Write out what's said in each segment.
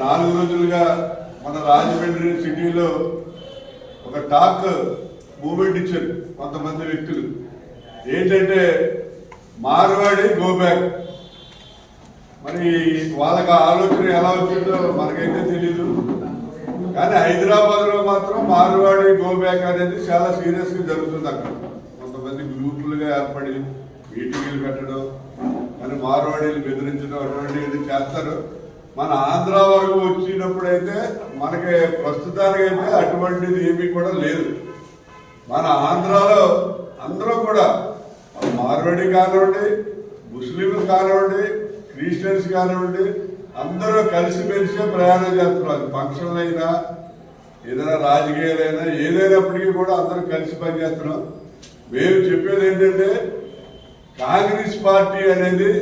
4 రోజులుగా మన రాజమండ్రి సిటీలో ఒక టాక్ మూవ్మెంట్ ఇచ్చారు కొంతమంది వ్యక్తులు. ఏంటంటే మార్వాడి గో బ్యాక్. మరి వాళ్ళకి ఆలోచన ఎలా వచ్చిందో మనకైతే తెలీదు, కానీ హైదరాబాద్ లో మాత్రం మార్వాడి గో బ్యాక్ అనేది చాలా సీరియస్ గా జరుగుతుంది. అక్కడ కొంతమంది గ్రూపులుగా ఏర్పడి మీటింగ్లు పెట్టడం, కానీ మార్వాడీలు బెదిరించడం అటువంటిది చేస్తారు. మన ఆంధ్ర వరకు వచ్చినప్పుడైతే మనకి ప్రస్తుతానికైతే అటువంటిది ఏమీ కూడా లేదు. మన ఆంధ్రాలో అందరూ కూడా మార్వాడి కానివ్వండి, ముస్లింలు కానివ్వండి, క్రిస్టియన్స్ కానివ్వండి, అందరూ కలిసిమెలిసే ప్రయాణం చేస్తున్నారు. ఫంక్షన్లు అయినా ఏదైనా రాజకీయాలైనా ఏదైనప్పటికీ కూడా అందరూ కలిసి పనిచేస్తున్నాం. మేము చెప్పేది ఏంటంటే కాంగ్రెస్ పార్టీ అనేది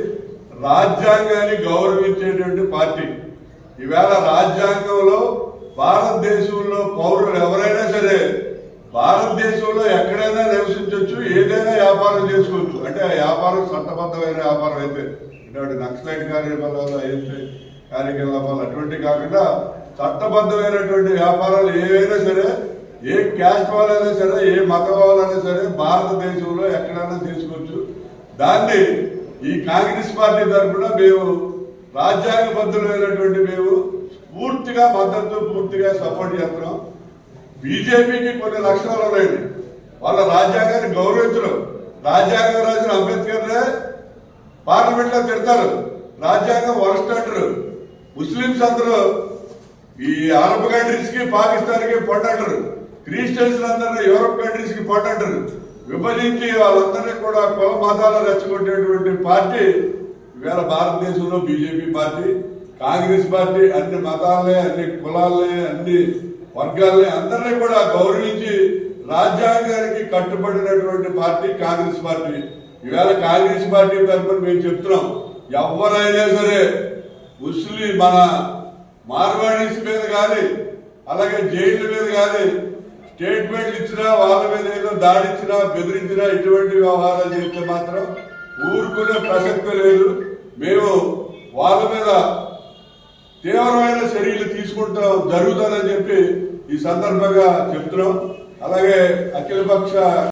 రాజ్యాంగాన్ని గౌరవించేటువంటి పార్టీ. ఈవేళ రాజ్యాంగంలో భారతదేశంలో పౌరులు ఎవరైనా సరే భారతదేశంలో ఎక్కడైనా నివసించవచ్చు, ఏదైనా వ్యాపారం చేసుకోవచ్చు. అంటే ఆ వ్యాపారం చట్టబద్ధమైన వ్యాపారం అయితే, ఇటువంటి నక్సలైట్ కార్యకలాపాలు అయితే కార్యకలాపాలు అటువంటి కాకుండా చట్టబద్ధమైనటువంటి వ్యాపారాలు ఏవైనా సరే, ఏ క్యాస్ట్ వాళ్ళైనా సరే, ఏ మతం వాళ్ళైనా సరే భారతదేశంలో ఎక్కడైనా చేసుకోవచ్చు. దాన్ని ఈ కాంగ్రెస్ పార్టీ తరఫున మేము రాజ్యాంగబద్ధులైనటువంటి మేము పూర్తిగా మద్దతు, పూర్తిగా సపోర్ట్ చేస్తున్నాం. బీజేపీకి కొన్ని లక్షణాలు ఉన్నాయండి. వాళ్ళ రాజ్యాంగాన్ని గౌరవించడం. రాజ్యాంగం రాసిన అంబేద్కర్నే పార్లమెంట్ లో తిడతారు, రాజ్యాంగం వరస్ట్ అంటారు. ముస్లింస్ అందరూ ఈ అరబ్ కంట్రీస్ కి, పాకిస్తాన్ కి పొట్టంటారు. క్రిస్టియన్స్ అందరూ యూరోప్ కంట్రీస్ కి పొట్టంటారు. విభజించి వాళ్ళందరినీ కూడా కుల మతాలను రెచ్చగొట్టేటువంటి పార్టీ ఇవాళ భారతదేశంలో బీజేపీ పార్టీ. కాంగ్రెస్ పార్టీ అన్ని మతాలనే, అన్ని కులాలనే, అన్ని వర్గాలని అందరినీ కూడా గౌరవించి రాజ్యాంగానికి కట్టుబడినటువంటి పార్టీ కాంగ్రెస్ పార్టీ. ఈవేళ కాంగ్రెస్ పార్టీ తరఫున మేము చెప్తున్నాం, ఎవరైనా సరే ముస్లిం మన మార్వాడీస్ మీద కానీ, అలాగే జైళ్ళ మీద కానీ స్టేట్మెంట్లు ఇచ్చినా, వాళ్ళ మీద ఏదో దాడిచ్చినా, బెదిరించినా, ఇటువంటి వ్యవహారాలు చేస్తే మాత్రం ఊరుకునే ప్రసక్తి లేదు. మేము వాళ్ళ మీద తీవ్రమైన చర్యలు తీసుకుంటాం జరుగుతుందని చెప్పి ఈ సందర్భంగా చెప్తున్నాం. అలాగే అఖిలపక్ష